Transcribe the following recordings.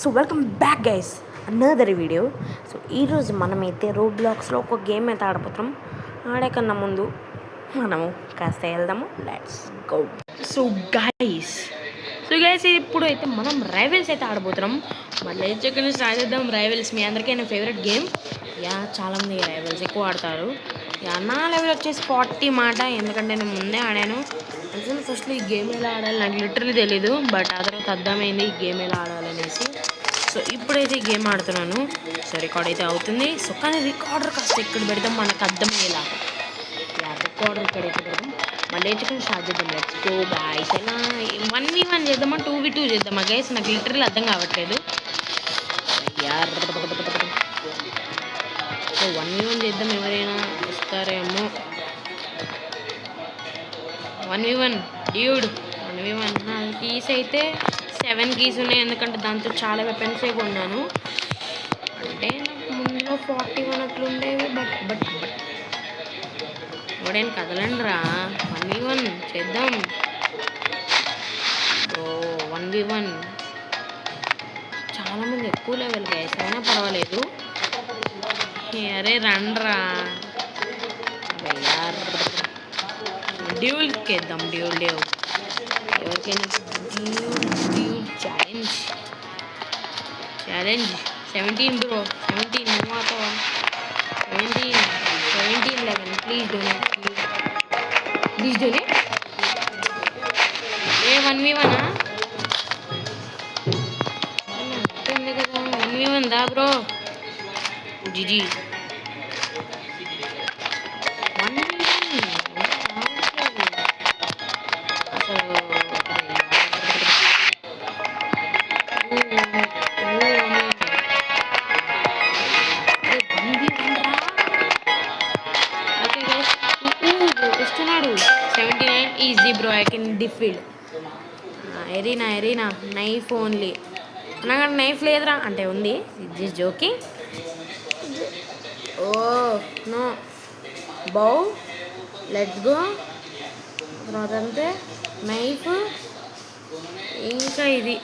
So welcome back guys another video. So ఈరోజు మనమైతే road బ్లాక్స్లో ఒక గేమ్ అయితే ఆడబోతున్నాం. ఆడేకన్నా ముందు మనము కాస్త వెళ్దాము. Let's go. సో గైస్ ఇప్పుడు అయితే మనం రైవల్స్ అయితే ఆడబోతున్నాం. మళ్ళీ చెక్కని స్టార్ట్ చేద్దాం. రైవల్స్ మీ అందరికీ నా ఫేవరెట్ గేమ్. చాలామంది రైవల్స్ ఎక్కువ ఆడతారు. నా లెవెల్ వచ్చేసి 40 మాట, ఎందుకంటే నేను ముందే ఆడాను. అసలు ఫస్ట్లో ఈ గేమ్ ఎలా ఆడాలి నాకు లిటరలీ తెలీదు, బట్ ఆ తర్వాత అర్థమైంది ఈ గేమ్ ఎలా ఆడాలనేసి. సో ఇప్పుడైతే ఈ గేమ్ ఆడుతున్నాను. సో రికార్డ్ అయితే అవుతుంది. సో కానీ రికార్డర్ కాస్త ఎక్కడ పెడతాం మనకు అర్థమయ్యేలా. రికార్డర్ ఇక్కడ అయితే పెడతాం. మళ్ళీ చికెన్ స్టార్ట్ చేద్దాం. Let's go boys. ఎలా 1v1 చేద్దామా 2v2 చేద్దామా గైస్? నాకు లిటరలీ అర్థం కావట్లేదు. 1v1 చేద్దాం. ఎవరైనా వస్తారేమో. 1v1 dude. 1v1 నా కీస్ అయితే 7 కీస్ ఉన్నాయి, ఎందుకంటే దాంతో చాలా వెపన్స్ కొన్నాను. అంటే నాకు ముందులో 41 అట్లుండేవి. బట్ బట్ బట్ ఎవడైనా కదలండి రా. 1v1 చేద్దాం బ్రో. 1v1 చాలామంది ఎక్కువ లెవెల్ గైస్, అయినా పర్వాలేదు. అరే రండ్రా డ్యూల్కి వేద్దాం. డ్యూల్ ఎవరికైనా డ్యూల్ ఛాలెంజ్ 17 బ్రో. 17 నువ్వు అవుతావా? 17 11 please donate. Please donate. 1v1 ఉంది కదా. 1v1 దా బ్రో. జీజీ. వస్తున్నాడు. 79 easy bro. I can defeat. Arena knife only. నాకు నైఫ్ లేదురా అంటే ఉంది. Just joking. Oh no bow. Let's go. తర్వాత అంతే నైఫ్. ఇంకా ఇది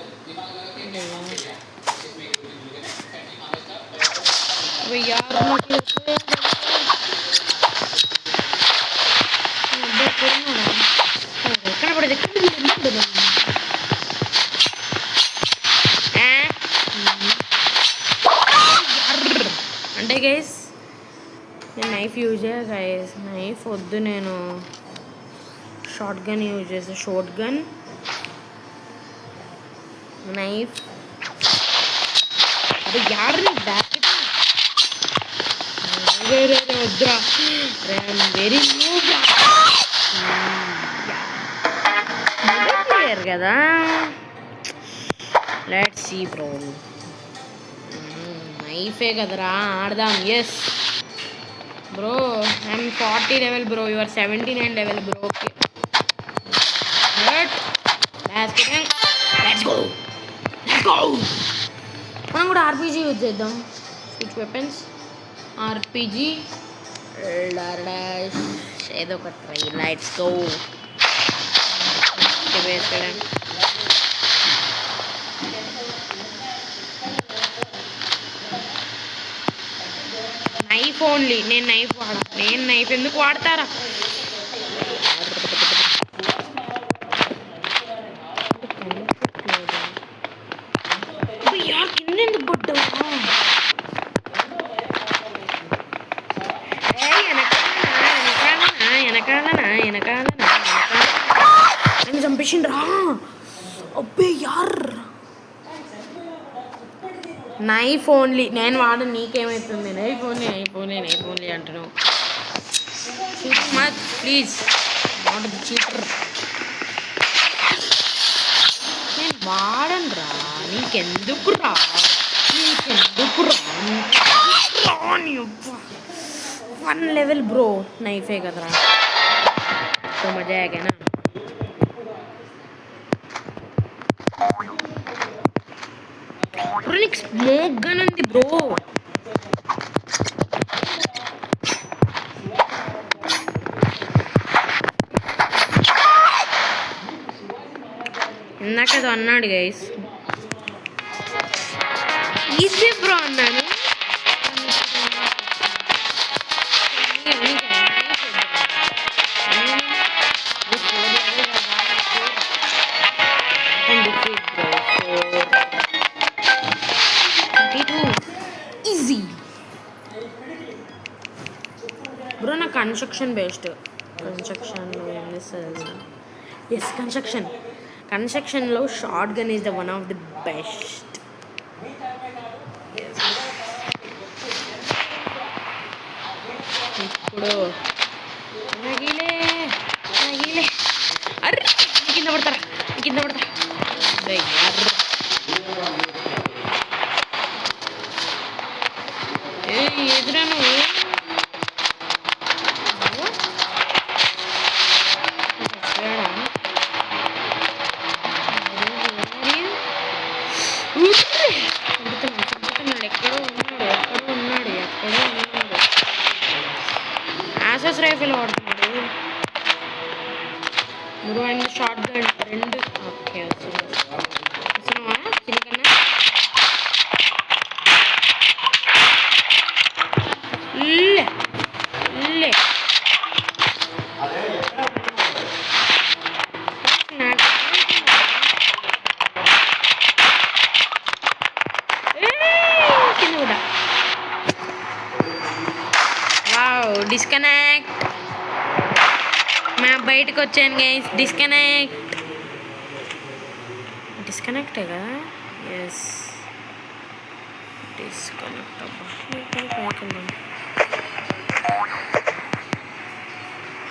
కనపడదు. అంటే గైస్ నేను నైఫ్ యూజ్ చేయ గైస్. నైఫ్ వద్దు, నేను షార్ట్ గన్ యూజ్ చేస్తా. Shotgun knife. అది యాడ్ని బ్యాక్ వద్దురా. వెరీ క్లియర్ కదా. Let's see bro. నైఫే కదరా ఆడదాం. Yes bro. I'm 40 level bro. You are 79 level bro. Okay let's go. మనం కూడా ఆర్పీజీ యూజ్ చేద్దాం. స్విచ్ వెపన్స్ ఆర్పీజీ ఏదో ఒక try. Let's go. Knife only. నేను నైఫ్ వాడా. నేను నైఫ్ ఎందుకు వాడతారా? కింద ఎందుకు పడ్డావు? వెనకాలనా నన్ను చంపేసిండ్రా. అబ్బే యార్. Knife only. నేను వాడు. నీకేమవుతుంది? నైఫ్ ఓన్లీ అంటున్నావు. Please not cheater. నేను వాడను రా. నీకెందుకు రా? 1 లెవెల్ బ్రో. నైఫే కదరా. तो मजा आएगा ना. స్మోక్ గన్ ఉంది బ్రో. ఇందాక ఏదో అన్నాడు గైస్. ఈజీ బ్రో అన్నాను. Easy bro. నా కన్స్ట్రక్షన్ బెస్ట్. కన్స్ట్రక్షన్లో ఏం చేస్తుంది? ఎస్, కన్స్ట్రక్షన్లో shotgun is the one of the best. ఇప్పుడు అర్రే కింద పడతారా? ఎదురా నువ్వు? ఎక్కడో ఉన్నాడు. యాసెస్ రైఫిల్ వాడుతున్నాడు మీరు. ఆయన షార్ట్ గన్ 2. ఓకే వచ్చినావా చిన్నకన్నా? కింద కూడా. Wow, disconnect. మ్యాప్ బయటకు వచ్చాను గైస్. డిస్కనెక్టే కదా? Yes, disconnect. అబ్బా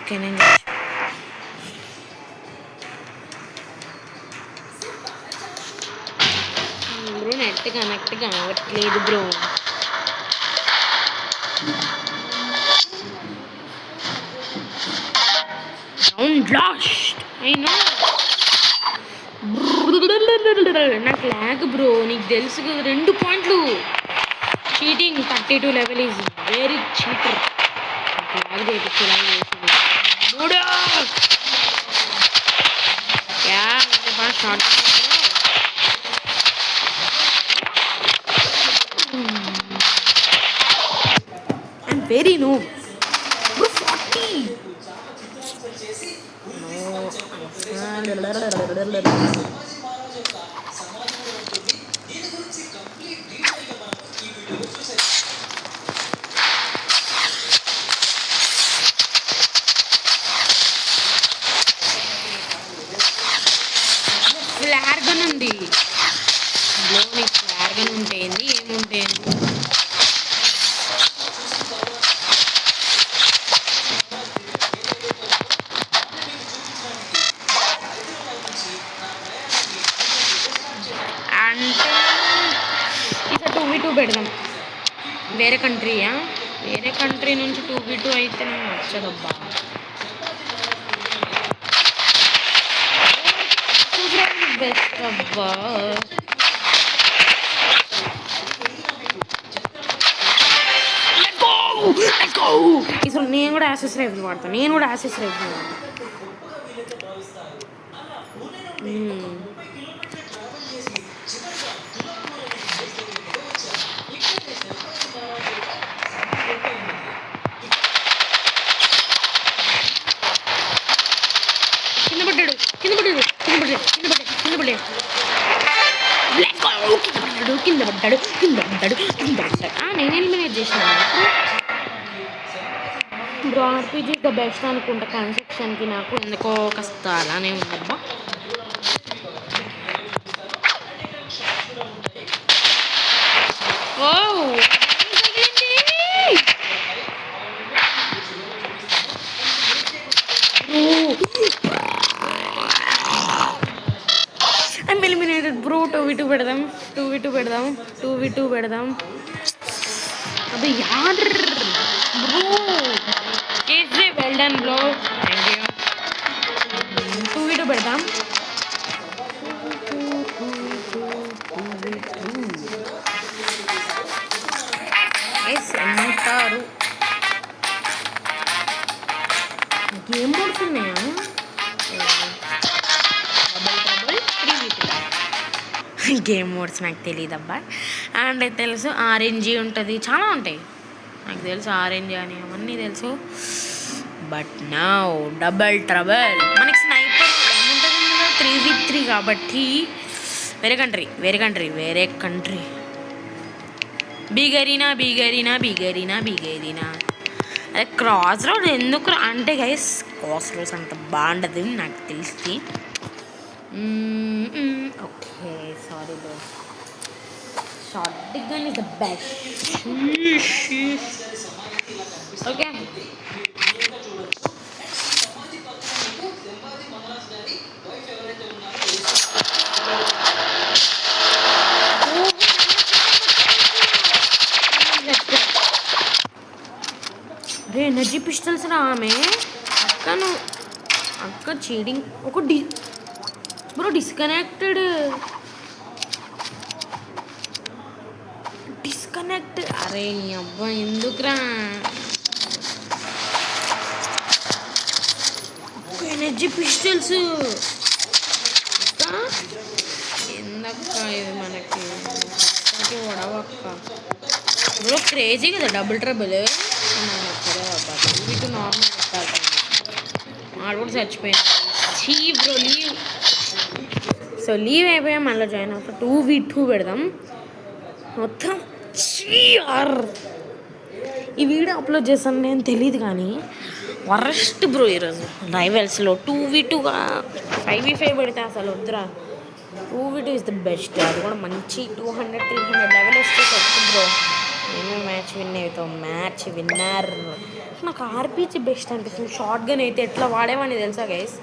ఓకే, నేను బ్రో నెట్ కనెక్ట్ కావట్లేదు బ్రో. Round last. అయినా నాకు ల్యాగ్ బ్రో, నీకు తెలుసు కదా. 2 పాయింట్లు cheating. 32 level is very cheater. Lag చేయించేలా చేసింది. 3 బాగా short. I'm very no. 40. Flare gun ఉంది బ్లో. నీకు ఫ్లార్ గన్ ఉంటేంది, ఏముంటేంది? అంటే ఇక 2v2 పెడదాం. వేరే కంట్రీయా? వేరే కంట్రీ నుంచి 2v2 అయితే నాకు నచ్చదబ్బా. బెస్ట్ అబ్బా. అసలు నేను కూడా యాసెస్ రైఫిల్ వాడతాను. కింద పడ్డాడు. నేను ఎలిమినేట్ చేసినాను బ్రో. ఆర్పీజీ ద బెస్ట్ అనుకుంటా కన్స్ట్రక్షన్కి. నాకు ఎందుకో కాస్త అలానే ఉందబ్బా. ఓ ఐమ్ ఎలిమినేటెడ్ బ్రో. 2v2 పెడదాం. అబ్బా యార్ bro. Easy, well done bro, thank you. 2v2 పెడదాం. ఎస్ ఏమంటారు? గేమ్ మోడ్స్ ఉన్నాయా? Double 3v3. గేమ్ మోడ్స్ నాకు తెలియదు అబ్బా. అండ్ తెలుసు ఆరెంజీ ఉంటుంది, చాలా ఉంటాయి నాకు తెలుసు, ఆరెంజ్ అని అవన్నీ తెలుసు. బట్ నౌ డబల్ ట్రబుల్ మనకి స్నైపర్ ఏముంటుంది ఇందులో 3v3 కాబట్టి వేరే కంట్రీ బీగరీనా అదే క్రాస్ రోడ్ ఎందుకు అంటే గైస్, క్రాస్ రోడ్స్ అంత బాగుండదు నాకు తెలిసి. Okay sorry bro, short gun is the best. Okay ray energy pistols రా ఆమె అక్క చీటింగ్. ఒక బ్రో డిస్కనెక్ట్. అరే నీ అబ్బా ఎందుకురా, ఎనర్జీ పిస్టల్స్ ఎందక్క ఇది మనకి వడవక్క. బ్రో క్రేజీ కదా డబుల్ ట్రబుల్. వీటి నార్మల్ వాడు కూడా చచ్చిపోయాను. Bro leave. సో లీవ్ అయిపోయా, మళ్ళీ జాయిన్ అవుతా. 2v2 పెడదాం మొత్తం. ఈ వీడియో అప్లోడ్ చేస్తాను నేను తెలియదు కానీ వరస్ట్ బ్రో ఈరోజు రైవల్స్లో 2v2గా 5v5 పెడితే అసలు వద్దురా. 2v2 is the best. అది కూడా మంచి 200-300 లెవెల్ వస్తే వస్తుంది బ్రో. నేను మ్యాచ్ విన్ అవుతాం, మ్యాచ్ విన్నర్. నాకు ఆర్పీజీ బెస్ట్ అనిపిస్తుంది. షార్ట్ గన్ అయితే ఎట్లా వాడేవాడిని తెలుసా గైస్.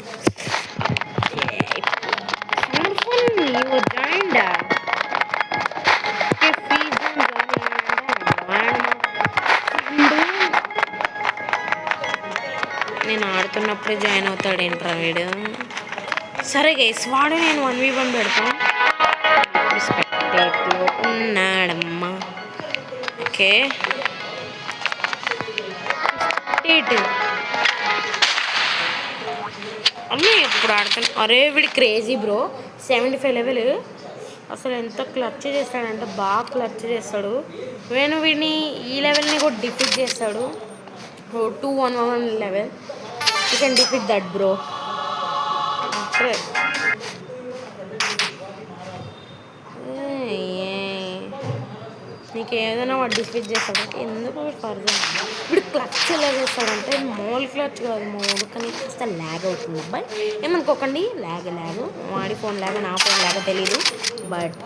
నేను ఆడుతున్నప్పుడే జాయిన్ అవుతాడు ఏంట్రా వీడు. సరే గైస్ వాడు నేను 1v1 పెడతాం. స్పెక్టేట్లో ఉన్నాడమ్మా. ఓకే అన్నీ ఎప్పుడు ఆడుతాను. అరే వీడి క్రేజీ బ్రో, 75 లెవెల్. అసలు ఎంత క్లచ్ చేస్తాడంటే బాగా క్లచ్ చేస్తాడు. నేను వీడిని ఈ లెవెల్ని కూడా డిఫీట్ చేస్తాడు. 2-1-1 level. You can defeat that bro. నీకు ఏదైనా వాడు డిఫీట్ చేస్తాడంటే ఎందుకు ఫర్దర్ ఇప్పుడు క్లచ్ ఎలా చేస్తాడంటే మోల్ క్లచ్ కాదు మోడు, కానీ కాస్త ల్యాగ్ అవుతుంది అబ్బాయి. ఏమనుకోకండి, ల్యాగ్ వాడి ఫోన్ ల్యాగ్ నా ఫోన్ ల్యాగ్ తెలీదు. But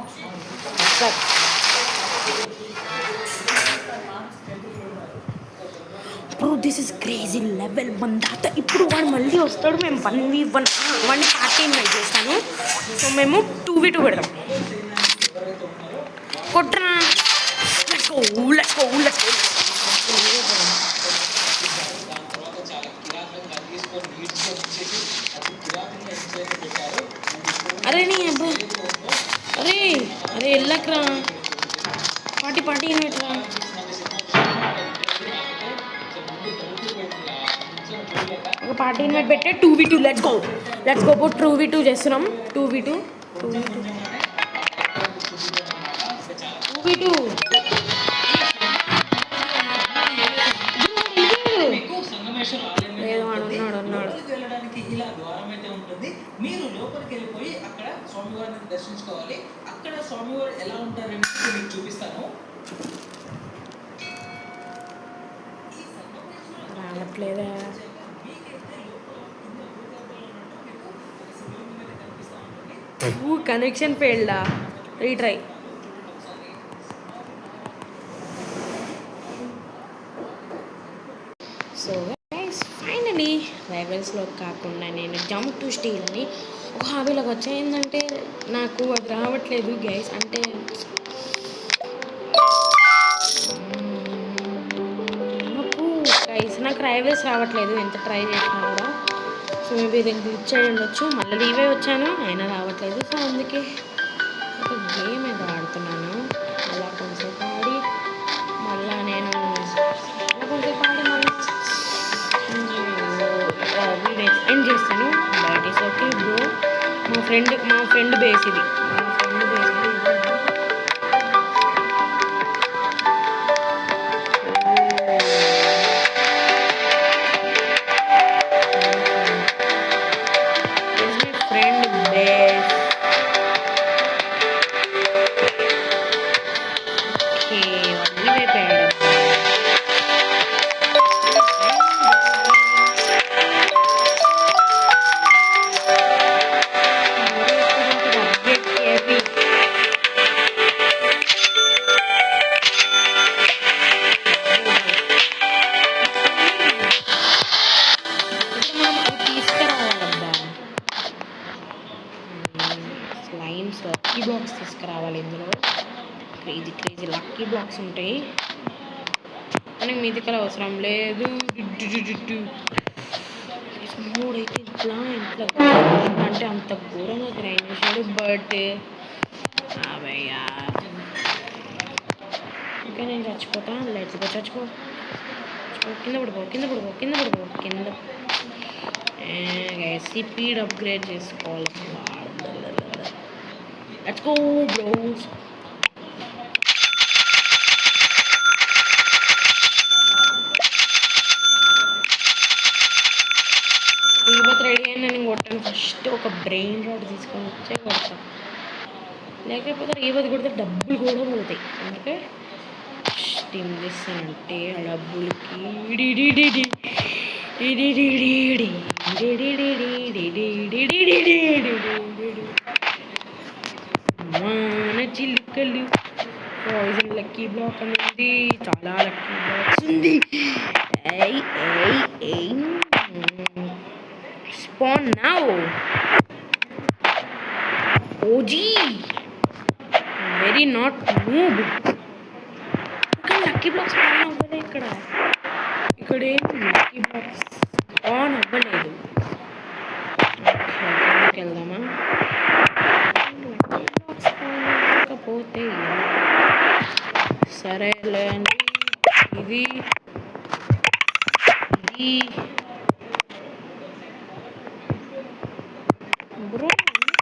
bro this is crazy level బందాత. ఇప్పుడు వాడు మళ్ళీ వస్తాడు. మేము 1v1 పార్టీ ఇన్వైట్ చేస్తాను. సో మేము 2v2 పెడదాం. కొట్రా, let's go. అరే నీ అబ్బా, అరే వెళ్ళకరా, పార్టీ ఇన్వైట్ రా. ఒక పార్టీ ఇన్వైట్ పెట్టే 2v2 లెట్స్ గో బో. 2v2 చేస్తున్నాం. 2v2 లేదు అన్నాడు. ఇలా ద్వారం అయితే ఉంటుంది. మీరు లోపలికి వెళ్ళిపోయి అక్కడ స్వామివారిని దర్శించుకోవాలి. అక్కడ స్వామివారు ఎలా ఉంటారని మీకు చూపిస్తాను. రావట్లేదా? కనెక్షన్ ఫెయిల్డా? రీట్రై. సో గైస్ ఫైనలీ రైవల్స్లో కాకుండా నేను జంప్ టు స్టీల్ అని ఒక హాబీలోకి వచ్చా. ఏంటంటే నాకు అది రావట్లేదు గైస్. అంటే నాకు రైవల్స్ రావట్లేదు ఎంత ట్రై చేసినా కూడా. సో మేబీ దీనికి గ్లిచ్ అయ్యి ఉండొచ్చు. మళ్ళీ లీవే వచ్చాను అయినా రావట్లేదు. సో అందుకే ఒక గేమ్ ఏదో ఆడుతున్నాను. అలా కొంచెంసేపు ఆడి మళ్ళీ నేను వీడియో ఎండ్ చేస్తాను. But is okay bro. మా ఫ్రెండ్ బేస్ ఇది. గేమ్స్ లక్కీ బ్లాక్స్ తీసుకురావాలి ఇందులో. క్రేజీ క్రేజీ లక్కీ బ్లాక్స్ ఉంటాయి. మనకి మిథికల్ అవసరం లేదు. మూడైతే ఇట్లా అంటే అంత ఘోరంగా గ్రైండ్ చేశాడు. బట్ అవయ్యా ఇంకా నేను చచ్చిపోతా. Let's go. చచ్చిపో. కింద పడిపో. కింద స్పీడ్ అప్గ్రేడ్ చేసుకోవాలి. Let's go bros. రీబత్ రెడీ అయినా నేను కొట్టాను. ఫస్ట్ ఒక బ్రెయిన్ రాడ్ తీసుకొని వచ్చే కొడతాను. లేకపోతే రీబత్ కొడితే డబ్బులు కూడా పోతాయి. అందుకే స్టీమ్ చేస్తానంటే ఆ డబ్బులకి మన చిలుకలు పాయిజన్ లక్కీ బ్లాక్ అనేది చాలా లక్కీ బ్లాక్స్ ఉంది. Spawn now. OG. Very not noob. ఇక్కడ లక్కీ బ్లాక్స్ ఆన్ అవ్వలేదు. ఇక్కడ లక్కీ బ్లాక్స్ ఆన్ అవ్వలేదు. వెళ్దామా? లక్కీ బ్లాక్స్ ఆన్ అవ్వకపోతే సరేలేండి. ఇది బ్రో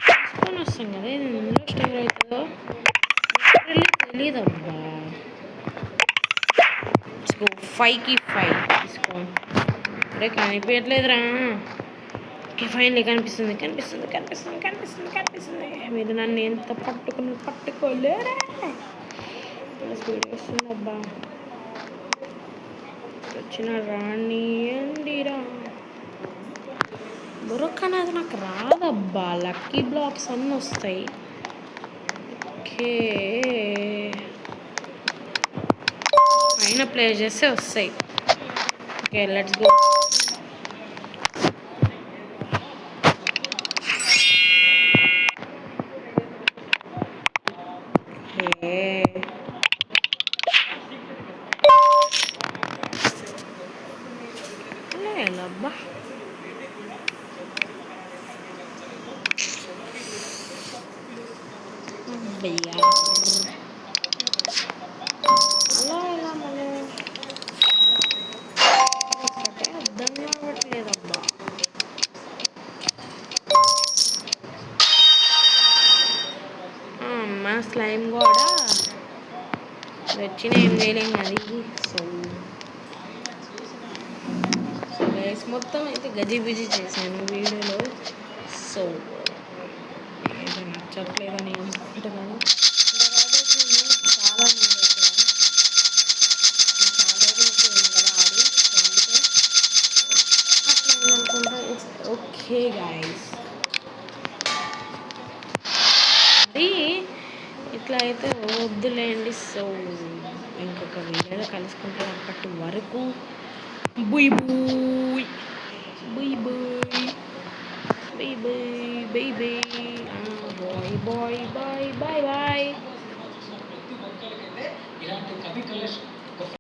తీసుకొని వస్తాం కదా. ఇది ఇందులో స్టోర్ అవుతుందో తెలీదబ్బా. 5కి 5 తీసుకో. అరే కనిపించట్లేదురా. ఓకే ఫైనలీ కనిపిస్తుంది. మీరు నన్ను ఎంత పట్టుకోలేరా. స్పీడ్ వస్తుందబ్బా. వచ్చిన రాణి అండిరా బుర్రకన. అది నాకు రాదబ్బా. లక్కీ బ్లాక్స్ అన్నీ వస్తాయి. ఓకే అయినా ప్లే చేస్తే వస్తాయి. Okay let's go. అబ్బా అలా ఎలా మళ్ళీ అర్థం కావట్లేదబ్బా. అమ్మ స్లైమ్ కూడా వచ్చిన ఏం చేయలేం అది. సో గైస్ మొత్తం అయితే గజిబిజి చేశాను వీడియోలో. సో ఏదో నచ్చట్లేదని అనుకుంటున్నాను. చాలా ఓకే గాయస్ అది ఇట్లా అయితే వద్దులేండి. సో ఇంకొక వీడియోలో కలుసుకుంటే అప్పటి వరకు బుయ్ బుయ్ బుయ్ బుయ్ bye bye bye bye bye bye bye bye. ఇలాంటి కవి కలెక్షన్